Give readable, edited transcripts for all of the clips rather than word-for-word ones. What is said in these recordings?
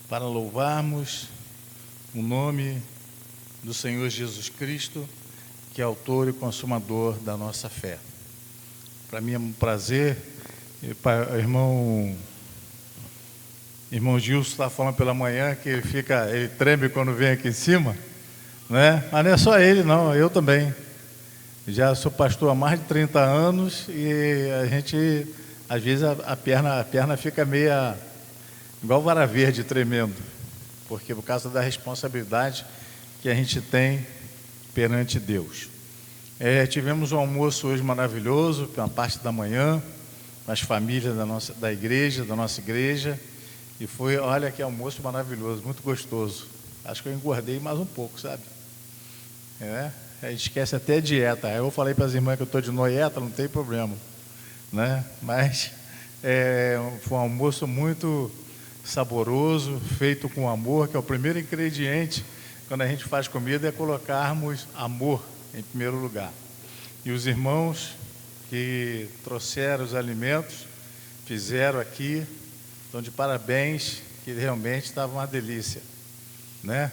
para louvarmos o nome do Senhor Jesus Cristo, que é autor e consumador da nossa fé. Para mim é um prazer, irmão Gilson está falando pela manhã que ele treme quando vem aqui em cima, né? Mas não é só ele não, eu também. Já sou pastor há mais de 30 anos e a gente, às vezes, a perna fica meia igual vara verde, tremendo, porque por causa da responsabilidade que a gente tem perante Deus. Tivemos um almoço hoje maravilhoso, pela parte da manhã, com as famílias da nossa igreja, e foi, olha que almoço maravilhoso, muito gostoso. Acho que eu engordei mais um pouco, sabe? A gente esquece até a dieta. Eu falei para as irmãs que eu estou de noieta, não tem problema, né? Mas foi um almoço muito saboroso, feito com amor, que é o primeiro ingrediente quando a gente faz comida, é colocarmos amor em primeiro lugar. E os irmãos que trouxeram os alimentos, fizeram aqui, estão de parabéns, que realmente estava uma delícia, né?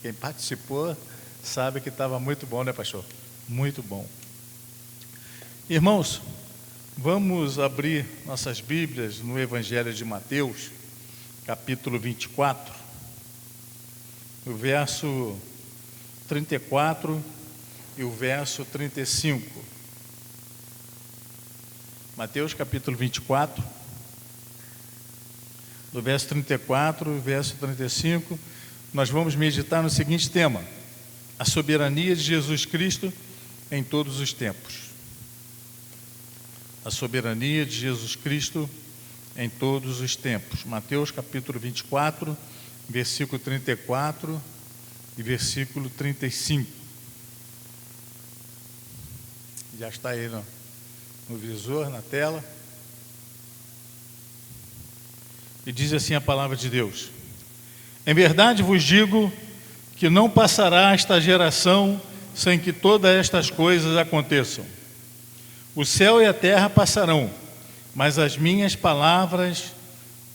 Quem participou sabe que estava muito bom, né, pastor? Muito bom. Irmãos, vamos abrir nossas Bíblias no Evangelho de Mateus, capítulo 24, o verso 34 e o verso 35. Mateus, capítulo 24, do verso 34 e o verso 35, nós vamos meditar no seguinte tema: a soberania de Jesus Cristo em todos os tempos. A soberania de Jesus Cristo em todos os tempos. Mateus capítulo 24, versículo 34 e versículo 35. Já está aí no visor, na tela. E diz assim a palavra de Deus: em verdade vos digo que não passará esta geração sem que todas estas coisas aconteçam. O céu e a terra passarão, mas as minhas palavras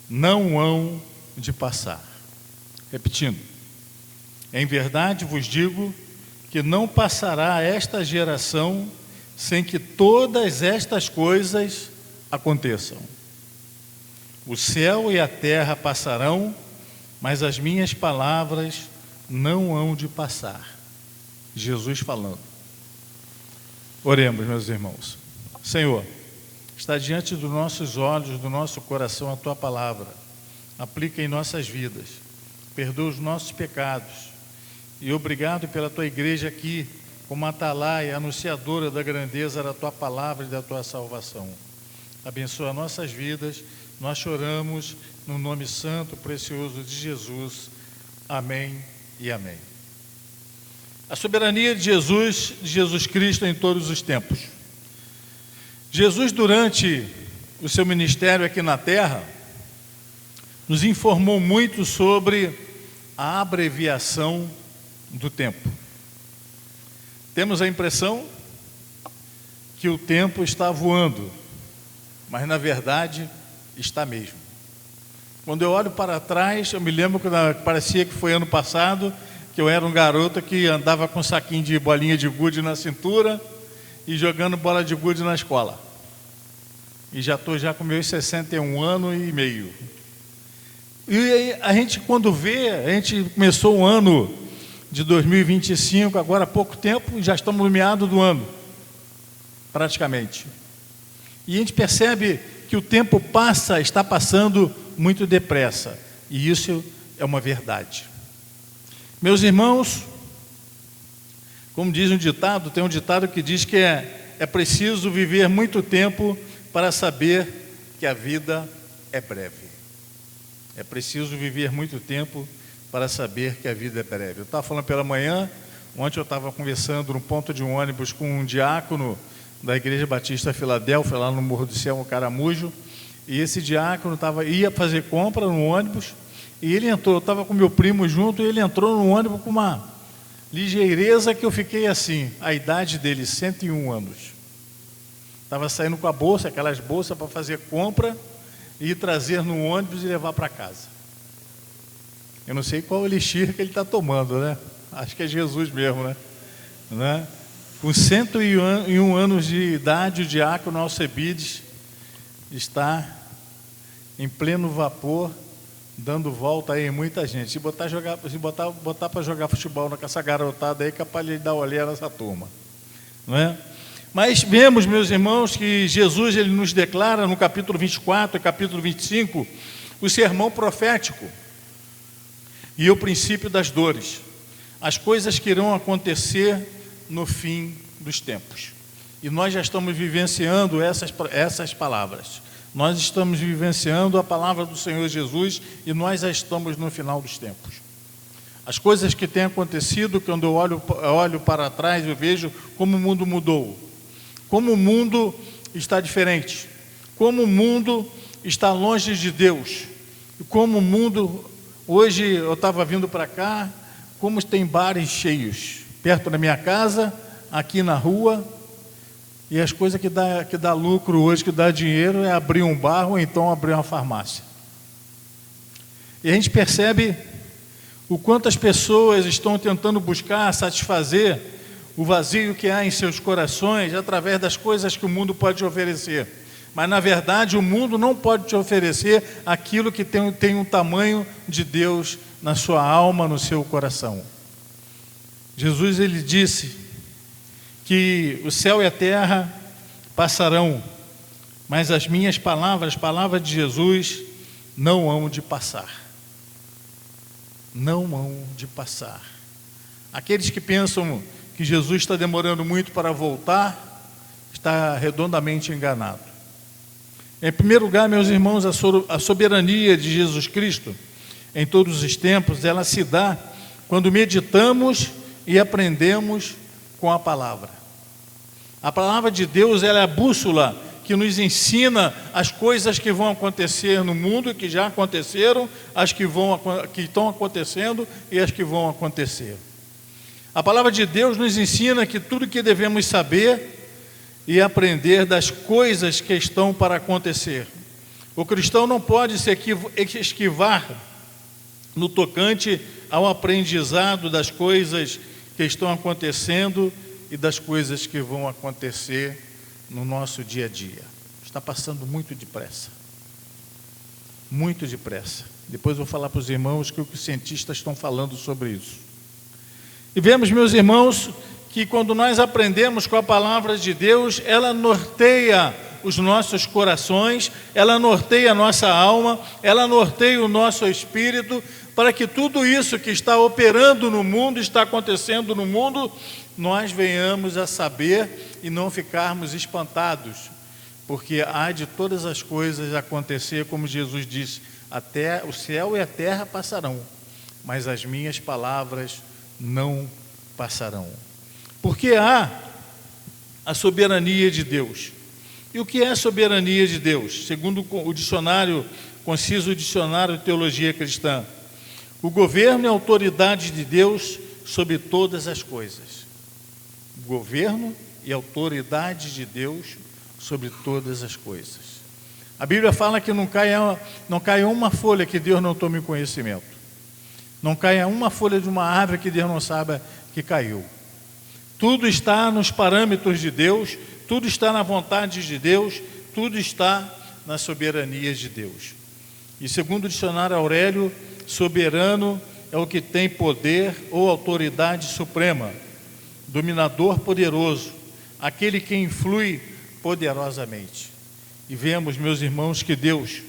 não hão de passar. Repetindo, em verdade vos digo que não passará esta geração sem que todas estas coisas aconteçam. O céu e a terra passarão, mas as minhas palavras não hão de passar. Jesus falando. Oremos, meus irmãos. Senhor, está diante dos nossos olhos, do nosso coração a Tua palavra. Aplica em nossas vidas. Perdoa os nossos pecados. E obrigado pela Tua igreja aqui, como atalaia, anunciadora da grandeza da Tua palavra e da Tua salvação. Abençoa nossas vidas. Nós choramos no nome santo, precioso de Jesus. Amém e amém. A soberania de Jesus Cristo em todos os tempos. Jesus, durante o seu ministério aqui na terra, nos informou muito sobre a abreviação do tempo. Temos a impressão que o tempo está voando, mas na verdade está mesmo. Quando eu olho para trás, eu me lembro que parecia que foi ano passado, que eu era um garoto que andava com um saquinho de bolinha de gude na cintura e jogando bola de gude na escola. E já estou com meus 61 anos e meio. E a gente, quando vê, a gente começou o ano de 2025, agora há pouco tempo, e já estamos no meado do ano, praticamente. E a gente percebe que o tempo está passando muito depressa. E isso é uma verdade. Meus irmãos, como diz um ditado, tem um ditado que diz que é preciso viver muito tempo para saber que a vida é breve. É preciso viver muito tempo para saber que a vida é breve. Eu estava falando pela manhã, ontem eu estava conversando no ponto de um ônibus com um diácono da Igreja Batista Filadélfia, lá no Morro do Céu, no Caramujo, e esse diácono ia fazer compra no ônibus, e ele entrou, eu estava com meu primo junto, e ele entrou no ônibus com uma ligeireza que eu fiquei assim, a idade dele, 101 anos. Estava saindo com a bolsa, aquelas bolsas para fazer compra, e trazer no ônibus e levar para casa. Eu não sei qual elixir que ele está tomando, né? Acho que é Jesus mesmo, né? Com 101 anos de idade, o diácono Alcebiades está em pleno vapor, dando volta aí em muita gente. Se botar para jogar futebol com essa garotada aí, capaz de ele dar olhar nessa turma, não é? Mas vemos, meus irmãos, que Jesus ele nos declara no capítulo 24 e capítulo 25 o sermão profético e o princípio das dores, as coisas que irão acontecer no fim dos tempos. E nós já estamos vivenciando essas palavras. Nós estamos vivenciando a palavra do Senhor Jesus e nós já estamos no final dos tempos. As coisas que têm acontecido, quando eu olho para trás, eu vejo como o mundo mudou, como o mundo está diferente, como o mundo está longe de Deus, e como o mundo, hoje eu estava vindo para cá, como tem bares cheios, perto da minha casa, aqui na rua, e as coisas que dá lucro hoje, que dá dinheiro, é abrir um bar ou então abrir uma farmácia. E a gente percebe o quanto as pessoas estão tentando buscar satisfazer o vazio que há em seus corações através das coisas que o mundo pode oferecer. Mas, na verdade, o mundo não pode te oferecer aquilo que tem um tamanho de Deus na sua alma, no seu coração. Jesus, ele disse que o céu e a terra passarão, mas as minhas palavras, palavras de Jesus, não hão de passar. Não hão de passar. Aqueles que pensam que Jesus está demorando muito para voltar, está redondamente enganado. Em primeiro lugar, meus irmãos, a soberania de Jesus Cristo, em todos os tempos, ela se dá quando meditamos e aprendemos com a palavra. A palavra de Deus, ela é a bússola que nos ensina as coisas que vão acontecer no mundo, que já aconteceram, as que estão acontecendo e as que vão acontecer. A palavra de Deus nos ensina que tudo que devemos saber e aprender das coisas que estão para acontecer. O cristão não pode se esquivar no tocante ao aprendizado das coisas que estão acontecendo e das coisas que vão acontecer no nosso dia a dia. Está passando muito depressa. Muito depressa. Depois vou falar para os irmãos que os cientistas estão falando sobre isso. E vemos, meus irmãos, que quando nós aprendemos com a palavra de Deus, ela norteia os nossos corações, ela norteia a nossa alma, ela norteia o nosso espírito, para que tudo isso que está operando no mundo, está acontecendo no mundo, nós venhamos a saber e não ficarmos espantados, porque há de todas as coisas acontecer, como Jesus disse, até o céu e a terra passarão, mas as minhas palavras não passarão. Porque há a soberania de Deus. E o que é a soberania de Deus? Segundo o dicionário, conciso dicionário de teologia cristã, o governo e a autoridade de Deus sobre todas as coisas. O governo e a autoridade de Deus sobre todas as coisas. A Bíblia fala que não caia uma folha que Deus não tome conhecimento. Não caia uma folha de uma árvore que Deus não saiba que caiu. Tudo está nos parâmetros de Deus, tudo está na vontade de Deus, tudo está na soberania de Deus. E segundo o dicionário Aurélio, soberano é o que tem poder ou autoridade suprema, dominador poderoso, aquele que influi poderosamente. E vemos, meus irmãos, que Deus,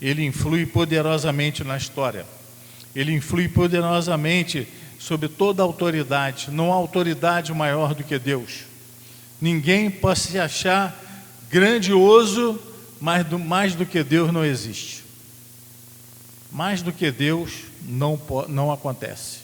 Ele influi poderosamente na história. Ele influi poderosamente sobre toda a autoridade. Não há autoridade maior do que Deus. Ninguém pode se achar grandioso, mas mais do que Deus não existe. Mais do que Deus não acontece.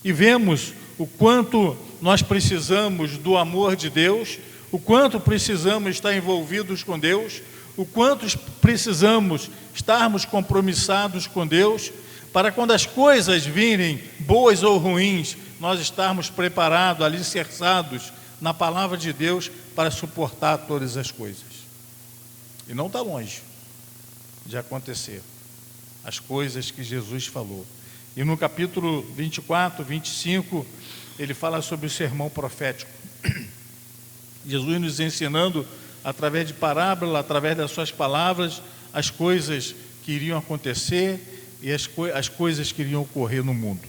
E vemos o quanto nós precisamos do amor de Deus, o quanto precisamos estar envolvidos com Deus, o quanto precisamos estarmos compromissados com Deus, para quando as coisas virem, boas ou ruins, nós estarmos preparados, alicerçados na palavra de Deus para suportar todas as coisas. E não está longe de acontecer as coisas que Jesus falou. E no capítulo 24, 25, ele fala sobre o sermão profético. Jesus nos ensinando, através de parábola, através das suas palavras, as coisas que iriam acontecer e as coisas que iriam ocorrer no mundo.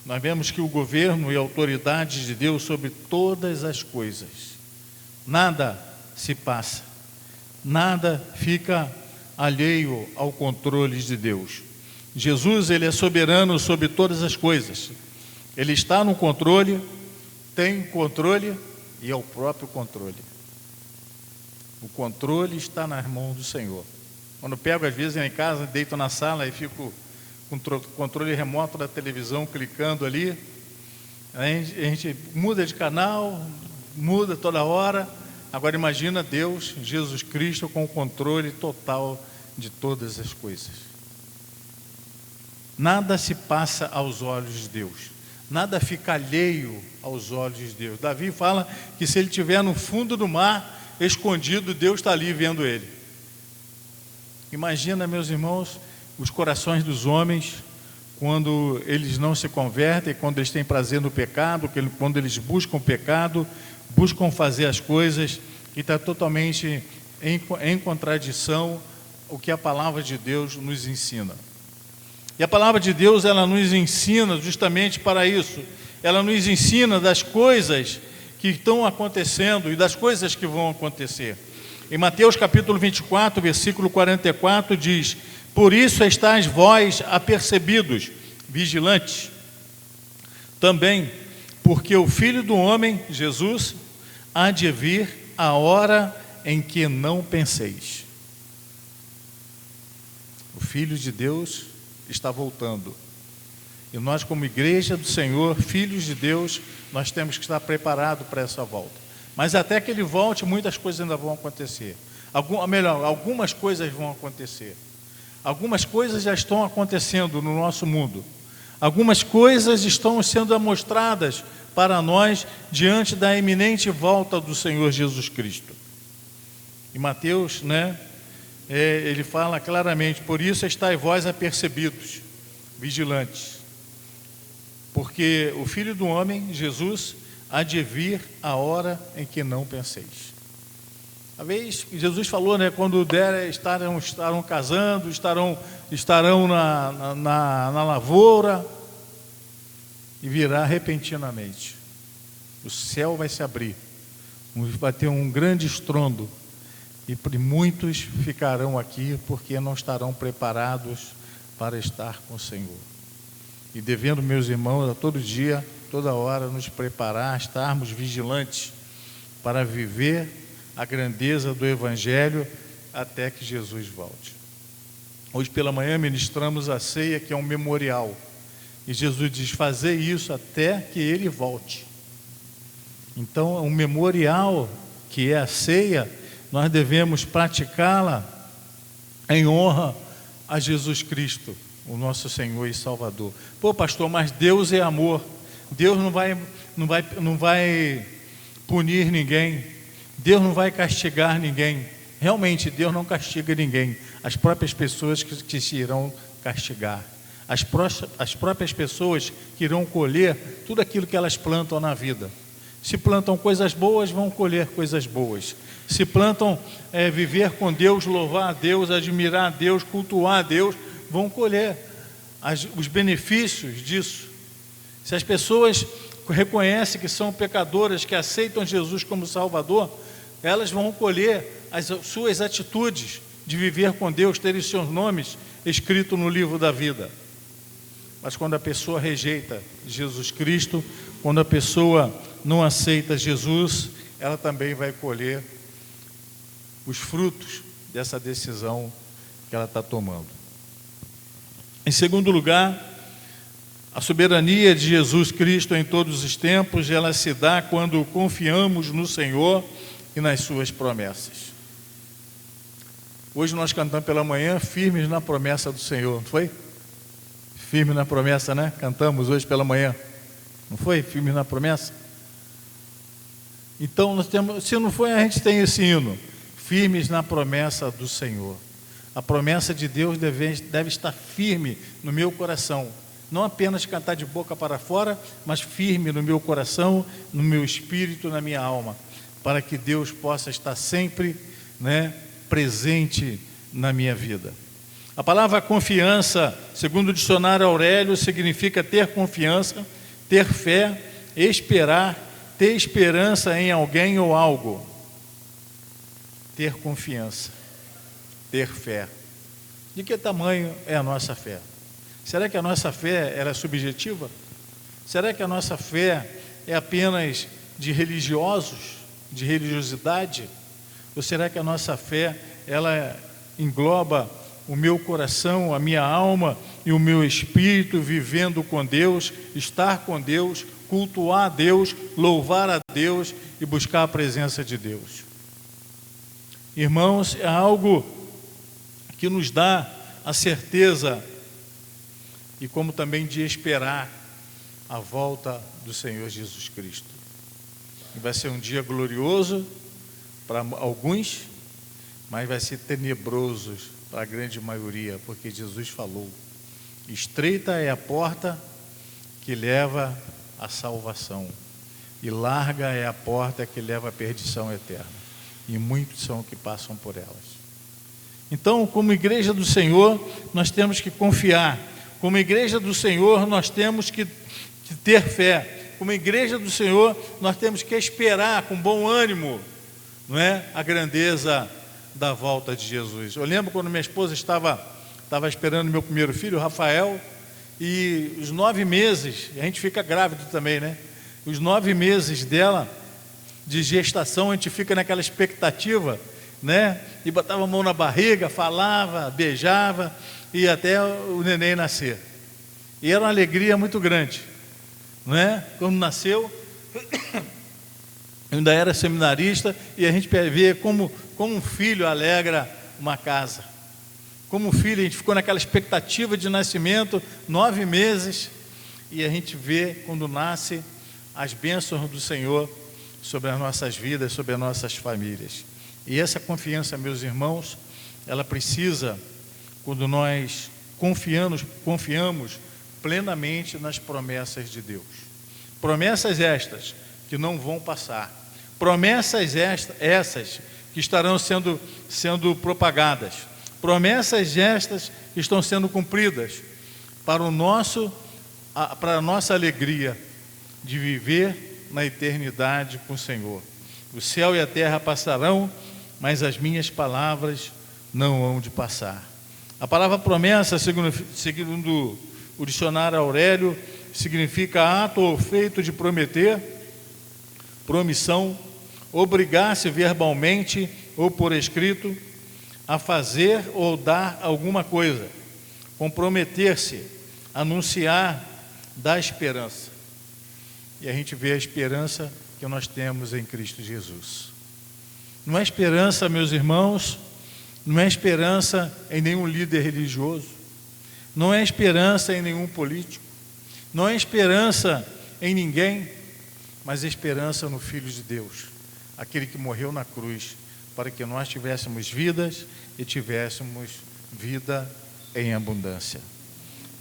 Nós vemos que o governo e a autoridade de Deus sobre todas as coisas, nada se passa, nada fica alheio ao controle de Deus. Jesus, ele é soberano sobre todas as coisas. Ele está no controle, tem controle e é o próprio controle. O controle está nas mãos do Senhor. Quando eu pego, às vezes, em casa, deito na sala e fico com o controle remoto da televisão, clicando ali, a gente muda de canal, muda toda hora. Agora imagina Deus, Jesus Cristo, com o controle total de todas as coisas. Nada se passa aos olhos de Deus, nada fica alheio aos olhos de Deus. Davi fala que se ele estiver no fundo do mar, escondido, Deus está ali vendo ele. Imagina, meus irmãos, os corações dos homens, quando eles não se convertem, quando eles têm prazer no pecado, quando eles buscam o pecado, buscam fazer as coisas, e está totalmente em contradição o que a palavra de Deus nos ensina. E a palavra de Deus, ela nos ensina justamente para isso. Ela nos ensina das coisas que estão acontecendo e das coisas que vão acontecer. Em Mateus capítulo 24, versículo 44, diz: por isso estáis vós apercebidos, vigilantes, também, porque o Filho do Homem, Jesus, há de vir a hora em que não penseis. O Filho de Deus está voltando. E nós, como igreja do Senhor, filhos de Deus, nós temos que estar preparados para essa volta. Mas até que ele volte, muitas coisas ainda vão acontecer. Algumas coisas vão acontecer. Algumas coisas já estão acontecendo no nosso mundo. Algumas coisas estão sendo mostradas para nós diante da iminente volta do Senhor Jesus Cristo. Em Mateus, ele fala claramente: por isso estáis vós apercebidos, vigilantes, porque o Filho do Homem, Jesus, há de vir a hora em que não penseis. Uma vez Jesus falou, quando estarão casando, estarão na lavoura, e virá repentinamente. O céu vai se abrir, vai ter um grande estrondo, e muitos ficarão aqui porque não estarão preparados para estar com o Senhor. E devendo, meus irmãos, a todo dia, toda hora, nos preparar, estarmos vigilantes para viver a grandeza do Evangelho até que Jesus volte. Hoje pela manhã ministramos a ceia, que é um memorial. E Jesus diz: fazer isso até que Ele volte. Então, um memorial, que é a ceia, nós devemos praticá-la em honra a Jesus Cristo, o nosso Senhor e Salvador. Pô, pastor, mas Deus é amor. Deus não vai punir ninguém. Deus não vai castigar ninguém. Realmente, Deus não castiga ninguém. As próprias pessoas que se irão castigar. As próprias pessoas que irão colher tudo aquilo que elas plantam na vida. Se plantam coisas boas, vão colher coisas boas. Se plantam viver com Deus, louvar a Deus, admirar a Deus, cultuar a Deus, vão colher os benefícios disso. Se as pessoas reconhecem que são pecadoras, que aceitam Jesus como Salvador, elas vão colher as suas atitudes de viver com Deus, terem seus nomes escritos no livro da vida. Mas quando a pessoa rejeita Jesus Cristo, quando a pessoa não aceita Jesus, ela também vai colher os frutos dessa decisão que ela está tomando. Em segundo lugar, a soberania de Jesus Cristo em todos os tempos, ela se dá quando confiamos no Senhor e nas suas promessas. Hoje nós cantamos pela manhã, firmes na promessa do Senhor, não foi? Firme na promessa, Cantamos hoje pela manhã, não foi? Firme na promessa. Então, nós temos, se não foi, a gente tem esse hino: firmes na promessa do Senhor. A promessa de Deus deve estar firme no meu coração. Não apenas cantar de boca para fora, mas firme no meu coração, no meu espírito, na minha alma, para que Deus possa estar sempre, presente na minha vida. A palavra confiança, segundo o dicionário Aurélio, significa ter confiança, ter fé, esperar, ter esperança em alguém ou algo. Ter confiança, ter fé. De que tamanho é a nossa fé? Será que a nossa fé é subjetiva? Será que a nossa fé é apenas de religiosos, de religiosidade? Ou será que a nossa fé, ela engloba o meu coração, a minha alma e o meu espírito, vivendo com Deus, estar com Deus, cultuar a Deus, louvar a Deus e buscar a presença de Deus? Irmãos, é algo que nos dá a certeza e como também de esperar a volta do Senhor Jesus Cristo. E vai ser um dia glorioso para alguns, mas vai ser tenebroso para a grande maioria, porque Jesus falou: estreita é a porta que leva à salvação, e larga é a porta que leva à perdição eterna, e muitos são que passam por elas. Então, como igreja do Senhor, nós temos que confiar. Como igreja do Senhor, nós temos que ter fé. Como igreja do Senhor, nós temos que esperar com bom ânimo, a grandeza da volta de Jesus. Eu lembro quando minha esposa estava esperando meu primeiro filho, Rafael, e os 9 meses, a gente fica grávido também, Os 9 meses dela, de gestação, a gente fica naquela expectativa, E botava a mão na barriga, falava, beijava, e até o neném nascer. E era uma alegria muito grande, Quando nasceu, eu ainda era seminarista, e a gente vê como um filho alegra uma casa. Como um filho, a gente ficou naquela expectativa de nascimento, 9 meses, e a gente vê quando nasce as bênçãos do Senhor sobre as nossas vidas, sobre as nossas famílias. E essa confiança, meus irmãos, ela precisa, quando nós confiamos plenamente nas promessas de Deus. Promessas estas que não vão passar. Promessas essas que estarão sendo propagadas. Promessas estas que estão sendo cumpridas para a nossa alegria de viver na eternidade com o Senhor. O céu e a terra passarão, mas as minhas palavras não hão de passar. A palavra promessa, segundo o dicionário Aurélio, significa ato ou feito de prometer, promissão, obrigar-se verbalmente ou por escrito a fazer ou dar alguma coisa, comprometer-se, anunciar, dar esperança. E a gente vê a esperança que nós temos em Cristo Jesus. Não é esperança, meus irmãos, não é esperança em nenhum líder religioso, não é esperança em nenhum político, não é esperança em ninguém, mas esperança no Filho de Deus, aquele que morreu na cruz, para que nós tivéssemos vidas e tivéssemos vida em abundância.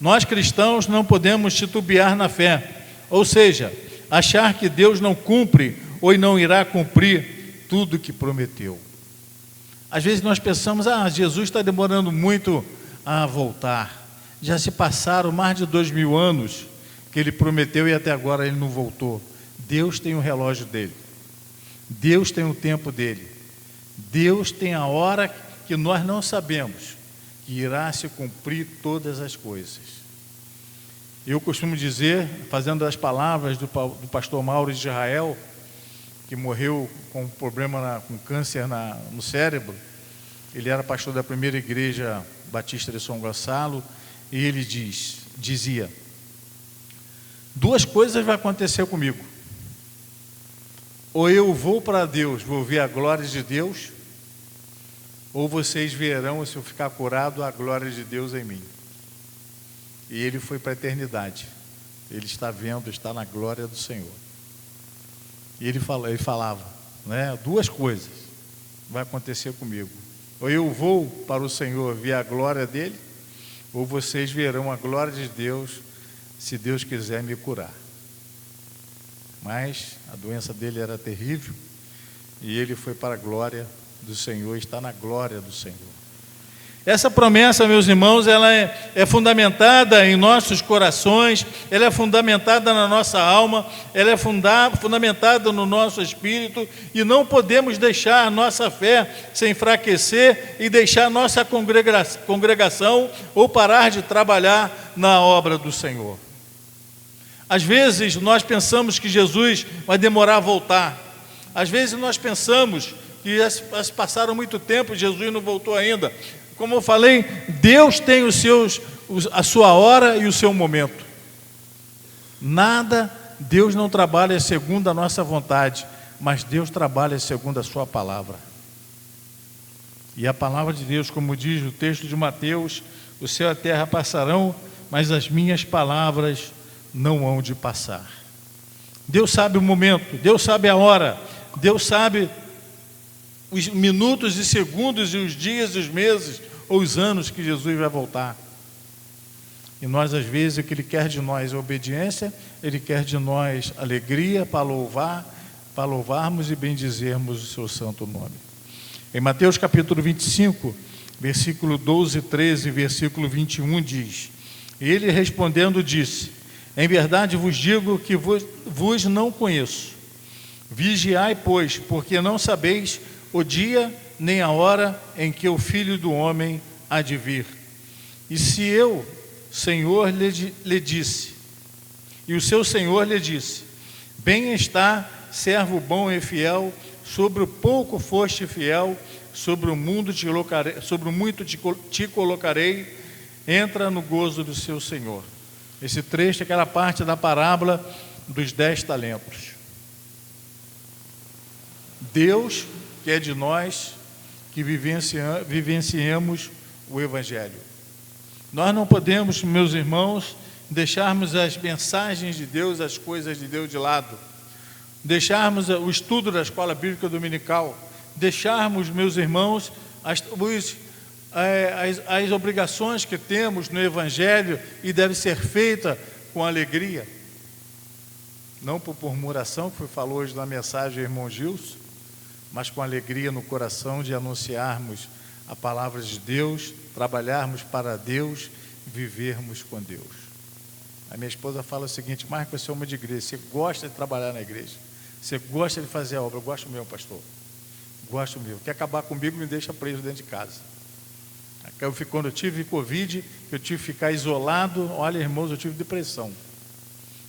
Nós cristãos não podemos titubear na fé, ou seja, achar que Deus não cumpre ou não irá cumprir tudo que prometeu. Às vezes nós pensamos, Jesus está demorando muito a voltar. Já se passaram mais de 2000 anos que Ele prometeu e até agora Ele não voltou. Deus tem o relógio dele. Deus tem o tempo dele. Deus tem a hora que nós não sabemos, que irá se cumprir todas as coisas. Eu costumo dizer, fazendo as palavras do pastor Mauro de Israel, que morreu com um problema com câncer no cérebro. Ele era pastor da primeira igreja batista de São Gonçalo, e ele dizia: 2 coisas vão acontecer comigo. Ou eu vou para Deus, vou ver a glória de Deus, ou vocês verão, se eu ficar curado, a glória de Deus em mim. E ele foi para a eternidade. Ele está vendo, está na glória do Senhor. E ele falava, 2 coisas vai acontecer comigo. Ou eu vou para o Senhor ver a glória dele, ou vocês verão a glória de Deus, se Deus quiser me curar. Mas a doença dele era terrível, e ele foi para a glória do Senhor, está na glória do Senhor. Essa promessa, meus irmãos, ela é fundamentada em nossos corações, ela é fundamentada na nossa alma, ela é fundamentada no nosso espírito, e não podemos deixar a nossa fé se enfraquecer e deixar nossa congregação ou parar de trabalhar na obra do Senhor. Às vezes nós pensamos que Jesus vai demorar a voltar, às vezes nós pensamos que passaram muito tempo e Jesus não voltou ainda. Como eu falei, Deus tem a sua hora e o seu momento. Deus não trabalha segundo a nossa vontade, mas Deus trabalha segundo a sua palavra. E a palavra de Deus, como diz o texto de Mateus, o céu e a terra passarão, mas as minhas palavras não hão de passar. Deus sabe o momento, Deus sabe a hora, Deus sabe os minutos e segundos e os dias e os meses ou os anos que Jesus vai voltar. E nós, às vezes, o que Ele quer de nós é obediência, Ele quer de nós alegria para louvarmos e bendizermos o seu santo nome. Em Mateus capítulo 25, versículo 12, 13 e versículo 21 diz: Ele respondendo disse: Em verdade vos digo que vos não conheço. Vigiai, pois, porque não sabeis o dia nem a hora em que o Filho do Homem há de vir. E se eu, Senhor, lhe disse, e o seu Senhor lhe disse: Bem está, servo bom e fiel, sobre o pouco foste fiel, sobre o muito te colocarei, entra no gozo do seu Senhor. Esse trecho é aquela parte da parábola dos 10 talentos. Deus quer de nós que vivenciemos o Evangelho. Nós não podemos, meus irmãos, deixarmos as mensagens de Deus, as coisas de Deus de lado, deixarmos o estudo da escola bíblica dominical, deixarmos, meus irmãos, as obrigações que temos no Evangelho e deve ser feita com alegria, não por murmuração, que falou hoje na mensagem do irmão Gilson, mas com alegria no coração de anunciarmos a palavra de Deus, trabalharmos para Deus, vivermos com Deus. A minha esposa fala o seguinte: Marcos, você é uma de igreja, você gosta de trabalhar na igreja, você gosta de fazer a obra. Eu gosto mesmo, pastor, gosto mesmo. Quer acabar comigo, me deixa preso dentro de casa. Quando eu tive Covid, eu tive que ficar isolado, olha, irmãos, eu tive depressão,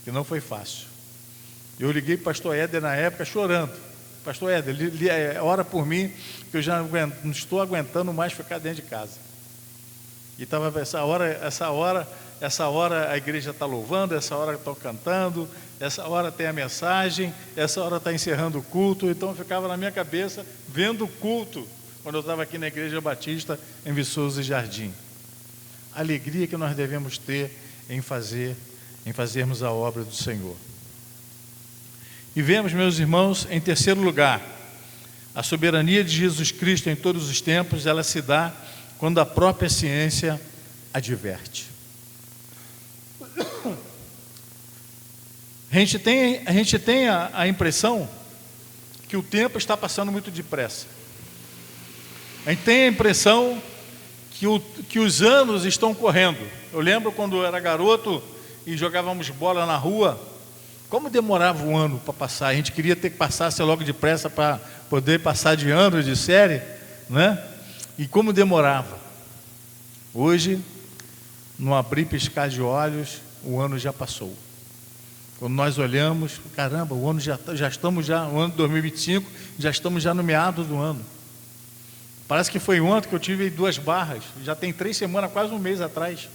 que não foi fácil. Eu liguei para o pastor Éder na época chorando: Pastor Éder, ora por mim, que eu já não estou aguentando mais ficar dentro de casa. E estava essa hora a igreja está louvando, essa hora estou cantando, essa hora tem a mensagem, essa hora está encerrando o culto. Então eu ficava na minha cabeça vendo o culto, quando eu estava aqui na Igreja Batista, em Viçoso e Jardim. A alegria que nós devemos ter em fazermos a obra do Senhor. E vemos, meus irmãos, em terceiro lugar, a soberania de Jesus Cristo em todos os tempos, ela se dá quando a própria ciência adverte. A gente tem a impressão que o tempo está passando muito depressa. A gente tem a impressão que os anos estão correndo. Eu lembro quando eu era garoto e jogávamos bola na rua, como demorava um ano para passar. A gente queria ter que passasse logo depressa para poder passar de ano, de série, né? E como demorava. Hoje, no abrir e piscar de olhos, o ano já passou. Quando nós olhamos, caramba, o ano o ano de 2025, já estamos já no meado do ano. Parece que foi ontem que eu tive 2 barras, já tem 3 semanas, quase um mês atrás.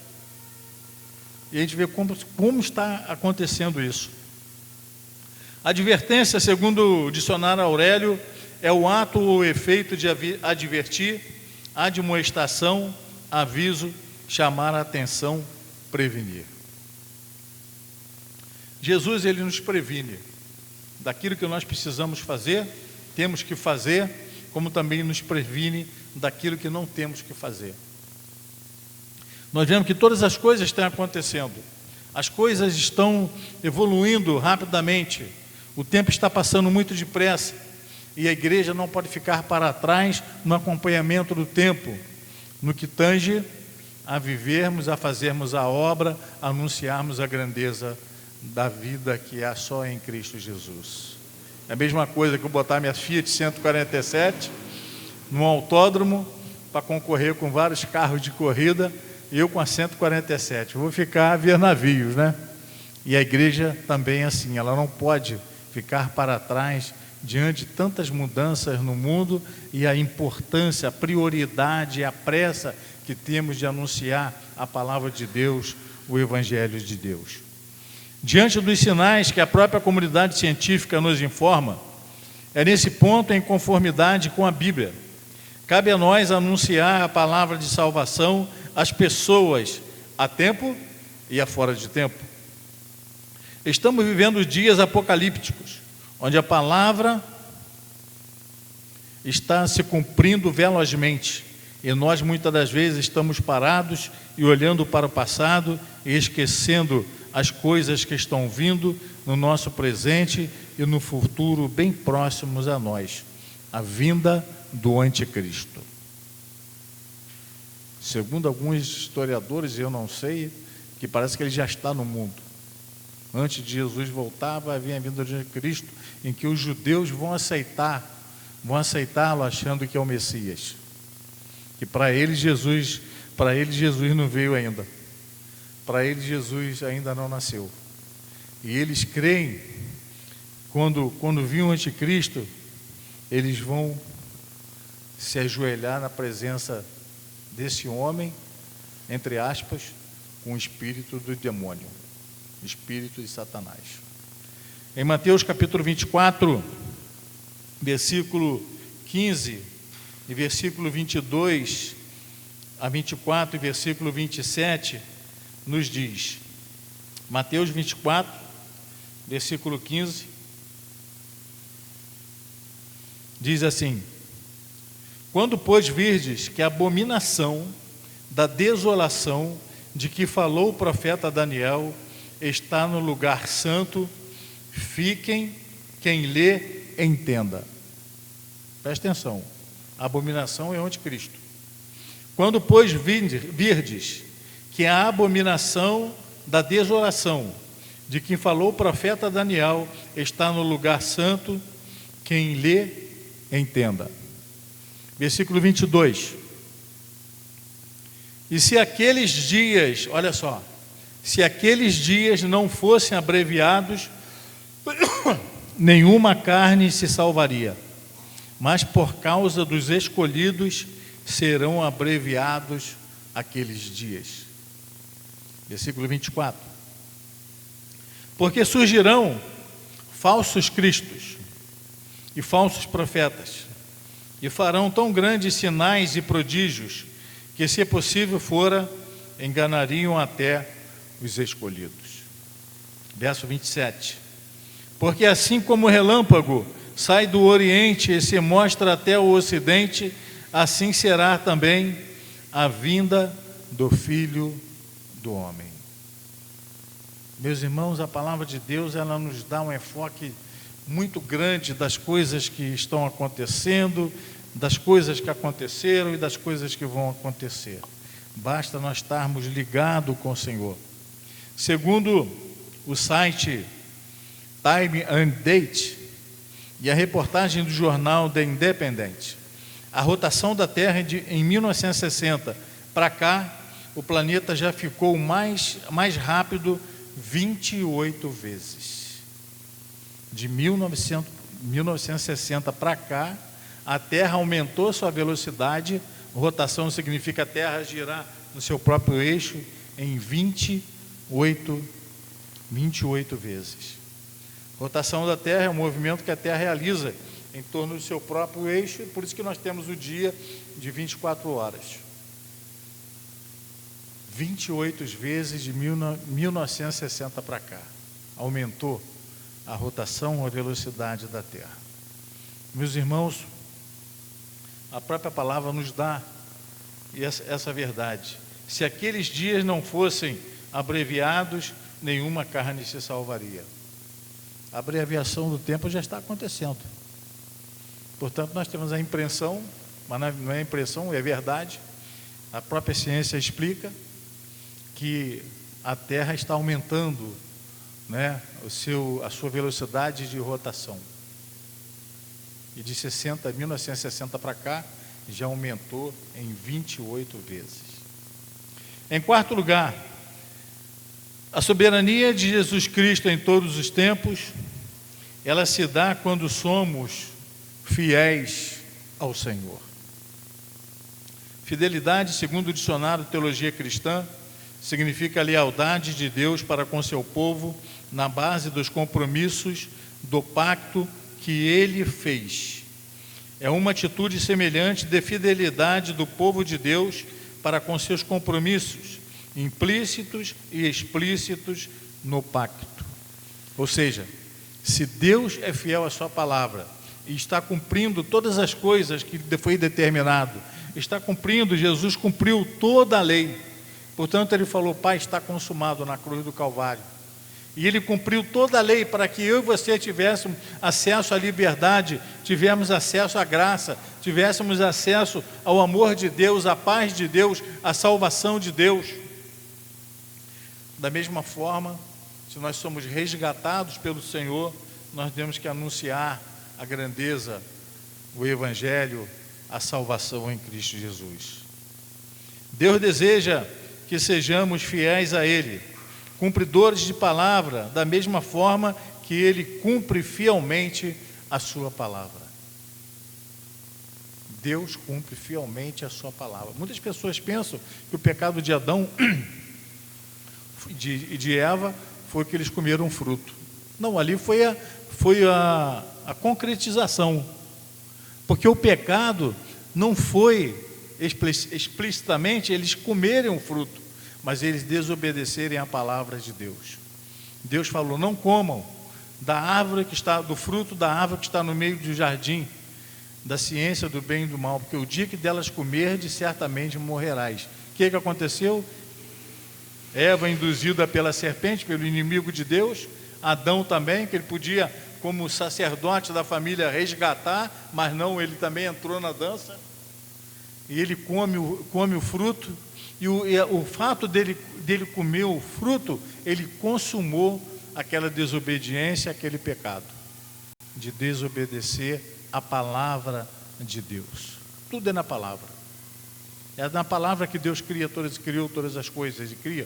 E a gente vê como está acontecendo isso. Advertência, segundo o dicionário Aurélio, é o ato ou efeito de advertir, admoestação, aviso, chamar a atenção, prevenir. Jesus, ele nos previne daquilo que nós precisamos fazer, temos que fazer, como também nos previne daquilo que não temos que fazer. Nós vemos que todas as coisas estão acontecendo, as coisas estão evoluindo rapidamente, o tempo está passando muito depressa, e a igreja não pode ficar para trás no acompanhamento do tempo, no que tange a vivermos, a fazermos a obra, a anunciarmos a grandeza da vida que há só em Cristo Jesus. É a mesma coisa que eu botar minha Fiat 147 num autódromo para concorrer com vários carros de corrida, e eu com a 147. Eu vou ficar a ver navios, né? E a igreja também é assim, ela não pode ficar para trás diante de tantas mudanças no mundo e a importância, a prioridade, a pressa que temos de anunciar a palavra de Deus, o Evangelho de Deus. Diante dos sinais que a própria comunidade científica nos informa, é nesse ponto em conformidade com a Bíblia. Cabe a nós anunciar a palavra de salvação às pessoas a tempo e a fora de tempo. Estamos vivendo dias apocalípticos, onde a palavra está se cumprindo velozmente, e nós muitas das vezes estamos parados e olhando para o passado e esquecendo as coisas que estão vindo no nosso presente e no futuro bem próximos a nós, a vinda do anticristo. Segundo alguns historiadores, eu não sei, que parece que ele já está no mundo. Antes de Jesus voltar, vai vir a vinda do anticristo, em que os judeus vão aceitá-lo achando que é o Messias. Que para eles Jesus não veio ainda. Para eles Jesus ainda não nasceu. E eles creem, quando vir o anticristo, eles vão se ajoelhar na presença desse homem, entre aspas, com o espírito do demônio, espírito de Satanás. Em Mateus capítulo 24, versículo 15 e versículo 22 a 24 e versículo 27, nos diz, Mateus 24, versículo 15, diz assim: quando, pois, virdes que a abominação da desolação de que falou o profeta Daniel está no lugar santo, fiquem, quem lê, entenda. Presta atenção, a abominação é o anticristo. Quando, pois, virdes que a abominação da desolação de que falou o profeta Daniel está no lugar santo, quem lê, entenda. Versículo 22. E se aqueles dias, olha só, se aqueles dias não fossem abreviados, nenhuma carne se salvaria, mas por causa dos escolhidos serão abreviados aqueles dias. Versículo 24. Porque surgirão falsos cristos e falsos profetas, e farão tão grandes sinais e prodígios, que, se possível fora, enganariam até os escolhidos. Verso 27. Porque assim como o relâmpago sai do Oriente e se mostra até o Ocidente, assim será também a vinda do Filho do Homem. Meus irmãos, a palavra de Deus, ela nos dá um enfoque muito grande das coisas que estão acontecendo, das coisas que aconteceram e das coisas que vão acontecer. Basta nós estarmos ligados com o Senhor. Segundo o site Time and Date e a reportagem do jornal The Independent, a rotação da Terra em 1960 para cá, o planeta já ficou mais rápido 28 vezes. De 1960 para cá, a Terra aumentou sua velocidade. Rotação significa a Terra girar no seu próprio eixo em 28 vezes. Rotação da Terra é um movimento que a Terra realiza em torno do seu próprio eixo, por isso que nós temos o dia de 24 horas. 28 vezes de 1960 para cá. Aumentou a rotação, a velocidade da Terra. Meus irmãos, A própria palavra nos dá essa verdade. Se aqueles dias não fossem abreviados, nenhuma carne se salvaria. A abreviação do tempo já está acontecendo. Portanto, nós temos a impressão, mas não é impressão, é verdade. A própria ciência explica que a Terra está aumentando, né, a sua velocidade de rotação. E de 1960 para cá, já aumentou em 28 vezes. Em quarto lugar, a soberania de Jesus Cristo em todos os tempos, ela se dá quando somos fiéis ao Senhor. Fidelidade, segundo o dicionário Teologia Cristã, significa a lealdade de Deus para com seu povo na base dos compromissos do pacto que Ele fez. É uma atitude semelhante de fidelidade do povo de Deus para com seus compromissos, implícitos e explícitos no pacto. Ou seja, se Deus é fiel à sua palavra e está cumprindo todas as coisas que foi determinado, está cumprindo, Jesus cumpriu toda a lei. Portanto, ele falou: Pai, está consumado na cruz do Calvário. E ele cumpriu toda a lei para que eu e você tivéssemos acesso à liberdade, tivéssemos acesso à graça, tivéssemos acesso ao amor de Deus, à paz de Deus, à salvação de Deus. Da mesma forma, se nós somos resgatados pelo Senhor, nós temos que anunciar a grandeza, o Evangelho, a salvação em Cristo Jesus. Deus deseja que sejamos fiéis a Ele, cumpridores de palavra, da mesma forma que Ele cumpre fielmente a sua palavra. Deus cumpre fielmente a sua palavra. Muitas pessoas pensam que o pecado de Adão e de Eva foi que eles comeram fruto. Não, ali foi a concretização, porque o pecado não foi explicitamente eles comerem o fruto, mas eles desobedecerem a palavra de Deus. Deus falou: não comam da árvore que está, do fruto da árvore que está no meio do jardim, da ciência do bem e do mal, porque o dia que delas comerdes, certamente morrerás. O que aconteceu? Eva, induzida pela serpente, pelo inimigo de Deus, Adão também, que ele podia, como sacerdote da família, resgatar, mas não, ele também entrou na dança, e ele come o fruto, e o fato dele comer o fruto, ele consumou aquela desobediência, aquele pecado, de desobedecer a palavra de Deus. Tudo é na palavra. É na palavra que Deus criou todas as coisas e cria.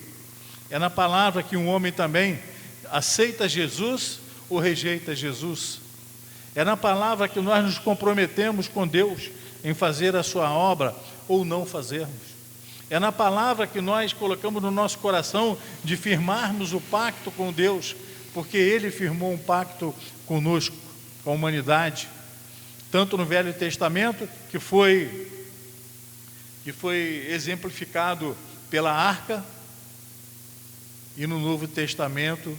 É na palavra que um homem também aceita Jesus ou rejeita Jesus. É na palavra que nós nos comprometemos com Deus em fazer a sua obra ou não fazermos. É na palavra que nós colocamos no nosso coração de firmarmos o pacto com Deus, porque Ele firmou um pacto conosco, com a humanidade, tanto no Velho Testamento, que foi exemplificado pela arca, e no Novo Testamento,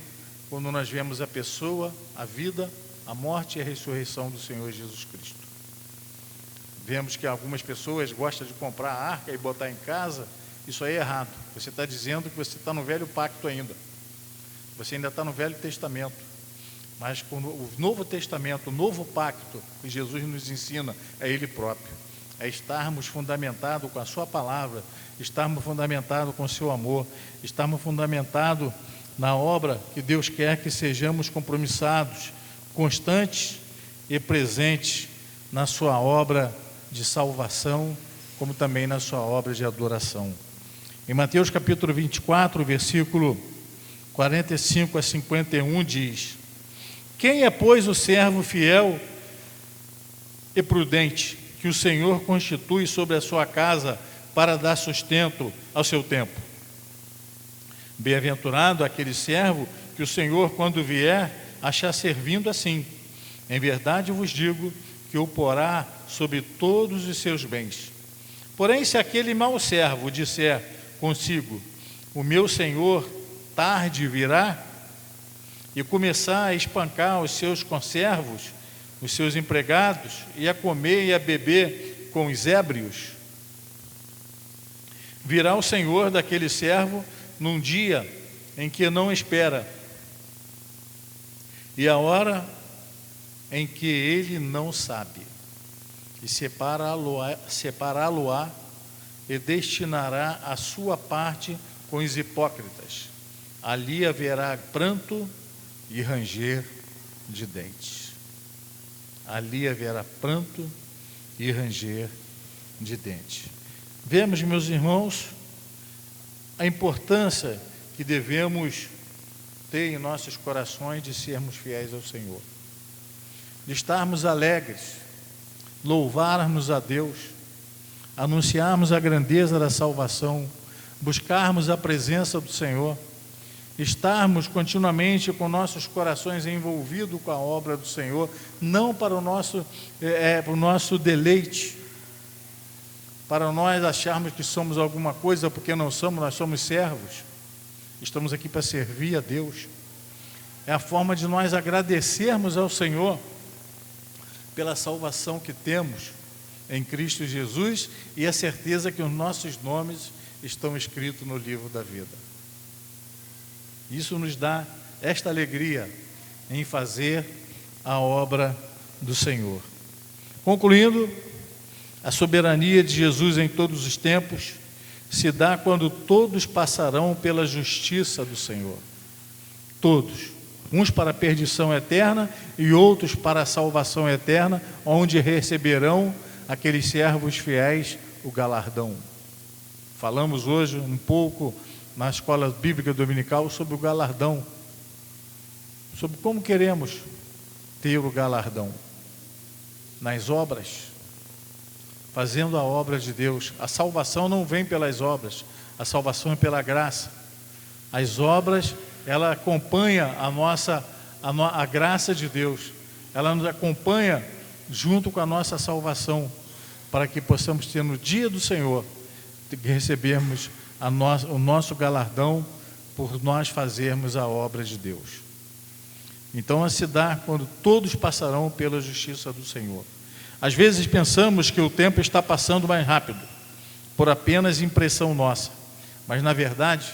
quando nós vemos a pessoa, a vida, a morte e a ressurreição do Senhor Jesus Cristo. Vemos que algumas pessoas gostam de comprar a arca e botar em casa. Isso aí é errado. Você está dizendo que você está no velho pacto ainda. Você ainda está no Velho Testamento. Mas com o Novo Testamento, o novo pacto que Jesus nos ensina, é Ele próprio. É estarmos fundamentados com a sua palavra, estarmos fundamentados com o seu amor, estarmos fundamentados na obra que Deus quer que sejamos compromissados, constantes e presentes na sua obra de salvação, como também na sua obra de adoração. Em Mateus capítulo 24, versículo 45 a 51 diz: quem é, pois, o servo fiel e prudente, que o Senhor constitui sobre a sua casa para dar sustento ao seu tempo? Bem-aventurado aquele servo que o Senhor, quando vier, achar servindo assim. Em verdade vos digo que o porá sobre todos os seus bens. Porém, se aquele mau servo disser consigo: o meu Senhor tarde virá, e começar a espancar os seus conservos, os seus empregados, e a comer e a beber com os ébrios, virá o Senhor daquele servo num dia em que não espera, e a hora em que ele não sabe, e separá-lo-á e destinará a sua parte com os hipócritas. Ali haverá pranto e ranger de dentes. Ali haverá pranto e ranger de dentes. Vemos, meus irmãos, a importância que devemos ter em nossos corações de sermos fiéis ao Senhor, de estarmos alegres, louvarmos a Deus, anunciarmos a grandeza da salvação, buscarmos a presença do Senhor, estarmos continuamente com nossos corações envolvidos com a obra do Senhor, não para o nosso deleite, para nós acharmos que somos alguma coisa, porque não somos, nós somos servos, estamos aqui para servir a Deus. É a forma de nós agradecermos ao Senhor pela salvação que temos em Cristo Jesus e a certeza que os nossos nomes estão escritos no livro da vida. Isso nos dá esta alegria em fazer a obra do Senhor. Concluindo, a soberania de Jesus em todos os tempos se dá quando todos passarão pela justiça do Senhor. Todos. Uns para a perdição eterna e outros para a salvação eterna, onde receberão aqueles servos fiéis o galardão. Falamos hoje um pouco na escola bíblica dominical sobre o galardão, sobre como queremos ter o galardão nas obras, fazendo a obra de Deus. A salvação não vem pelas obras, a salvação é pela graça. As obras, ela acompanha a graça de Deus, ela nos acompanha junto com a nossa salvação, para que possamos ter no dia do Senhor, recebermos o nosso galardão por nós fazermos a obra de Deus. Então, se dá quando todos passarão pela justiça do Senhor. Às vezes pensamos que o tempo está passando mais rápido, por apenas impressão nossa, mas na verdade,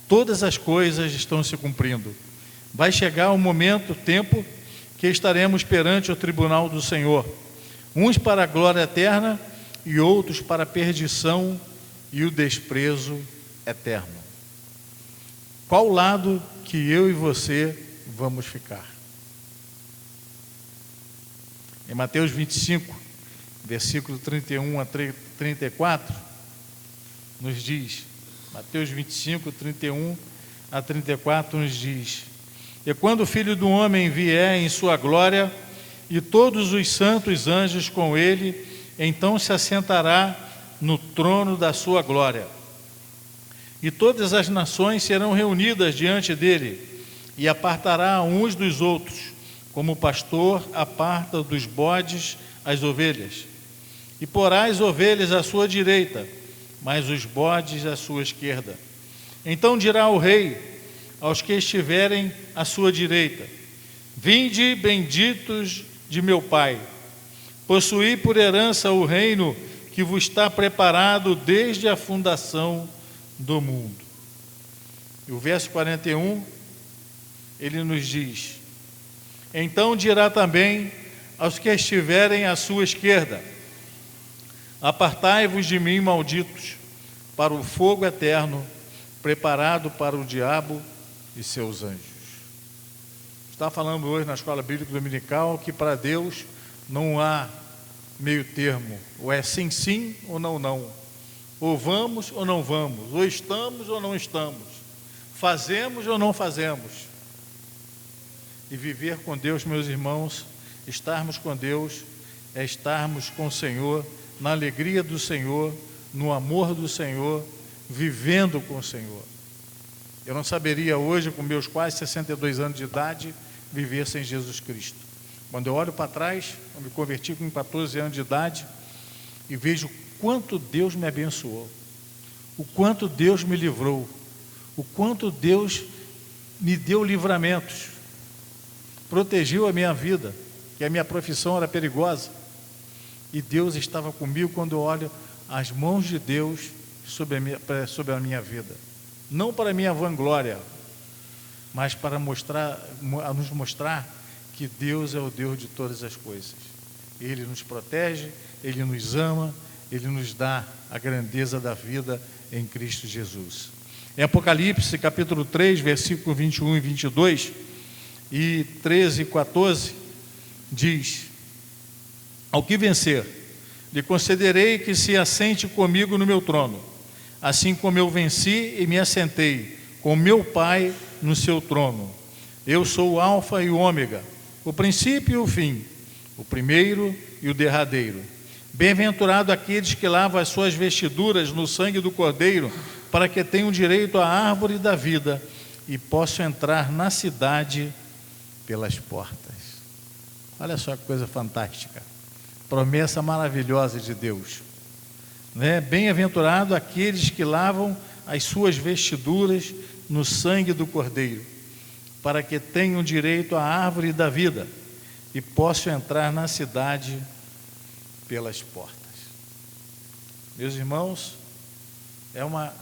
todas as coisas estão se cumprindo. Vai chegar o momento, o tempo, que estaremos perante o tribunal do Senhor, uns para a glória eterna e outros para a perdição e o desprezo eterno. Qual lado que eu e você vamos ficar? Em Mateus 25, versículo 31 a 34, nos diz, Mateus 25, 31 a 34 nos diz: E quando o Filho do Homem vier em sua glória, e todos os santos anjos com ele, então se assentará no trono da sua glória. E todas as nações serão reunidas diante dele, e apartará uns dos outros, como o pastor aparta dos bodes as ovelhas. E porá as ovelhas à sua direita, mas os bodes à sua esquerda. Então dirá o rei aos que estiverem à sua direita: Vinde, benditos de meu Pai, possuí por herança o reino que vos está preparado desde a fundação do mundo. E o verso 41, ele nos diz: Então dirá também aos que estiverem à sua esquerda: Apartai-vos de mim, malditos, para o fogo eterno, preparado para o diabo e seus anjos. Está falando hoje na escola bíblica dominical que para Deus não há meio termo, ou é sim, sim, ou não, não, ou vamos ou não vamos, ou estamos ou não estamos, fazemos ou não fazemos. E viver com Deus, meus irmãos, estarmos com Deus, é estarmos com o Senhor, na alegria do Senhor, no amor do Senhor, vivendo com o Senhor. Eu não saberia hoje, com meus quase 62 anos de idade, viver sem Jesus Cristo. Quando eu olho para trás, eu me converti com 14 anos de idade e vejo o quanto Deus me abençoou, o quanto Deus me livrou, o quanto Deus me deu livramentos, protegeu a minha vida, que a minha profissão era perigosa, E Deus estava comigo quando eu olho as mãos de Deus sobre a minha vida. Não para a minha vanglória, mas para nos mostrar que Deus é o Deus de todas as coisas. Ele nos protege, Ele nos ama, Ele nos dá a grandeza da vida em Cristo Jesus. Em Apocalipse, capítulo 3, versículo 21 e 22, e 13 e 14, diz: ao que vencer, lhe concederei que se assente comigo no meu trono, assim como eu venci e me assentei com meu Pai no seu trono. Eu sou o Alfa e o Ômega, o princípio e o fim, o primeiro e o derradeiro. Bem-aventurado aqueles que lavam as suas vestiduras no sangue do Cordeiro, para que tenham direito à árvore da vida e possam entrar na cidade pelas portas. Olha só que coisa fantástica, promessa maravilhosa de Deus, né? Bem-aventurado aqueles que lavam as suas vestiduras no sangue do Cordeiro, para que tenham direito à árvore da vida e possam entrar na cidade pelas portas. Meus irmãos, é uma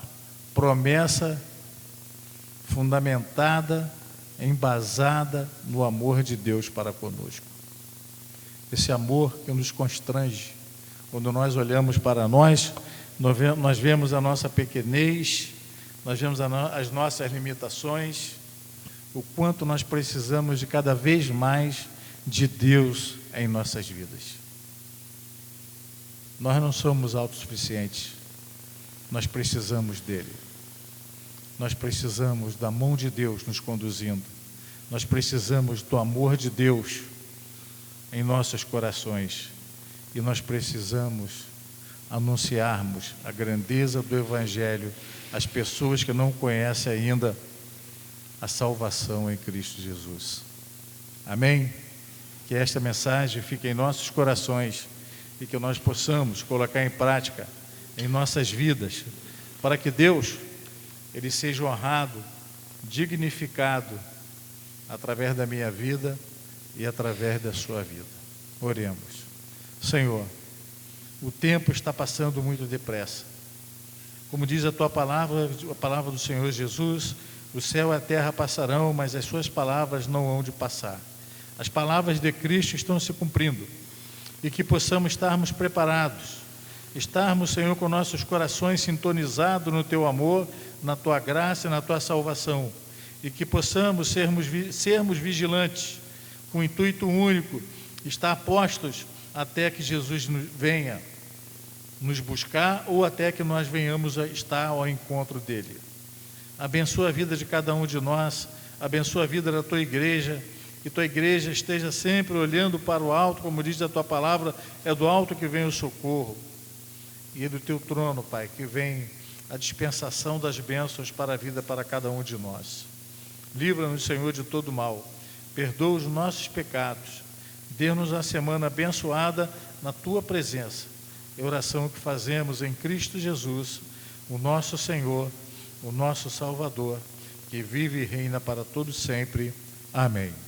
promessa fundamentada, embasada no amor de Deus para conosco. Esse amor que nos constrange. Quando nós olhamos para nós vemos a nossa pequenez, nós vemos as nossas limitações, o quanto nós precisamos de cada vez mais de Deus em nossas vidas. Nós não somos autossuficientes, nós precisamos dele. Nós precisamos da mão de Deus nos conduzindo, nós precisamos do amor de Deus em nossos corações, e nós precisamos anunciarmos a grandeza do Evangelho às pessoas que não conhecem ainda a salvação em Cristo Jesus. Amém? Que esta mensagem fique em nossos corações e que nós possamos colocar em prática em nossas vidas, para que Deus, Ele seja honrado, dignificado através da minha vida e através da sua vida. Oremos. Senhor, o tempo está passando muito depressa. Como diz a tua palavra, a palavra do Senhor Jesus, o céu e a terra passarão, mas as suas palavras não hão de passar. As palavras de Cristo estão se cumprindo, e que possamos estarmos preparados, estarmos, Senhor, com nossos corações sintonizados no teu amor, na tua graça e na tua salvação, e que possamos sermos vigilantes, com o intuito único, estar postos até que Jesus venha nos buscar ou até que nós venhamos a estar ao encontro dele. Abençoa a vida de cada um de nós, abençoa a vida da tua igreja, que tua igreja esteja sempre olhando para o alto, como diz a tua palavra, é do alto que vem o socorro, e é do teu trono, Pai, que vem a dispensação das bênçãos para a vida para cada um de nós. Livra-nos, Senhor, de todo mal, perdoa os nossos pecados, dê-nos a semana abençoada na tua presença. É a oração que fazemos em Cristo Jesus, o nosso Senhor, o nosso Salvador, que vive e reina para todo sempre. Amém.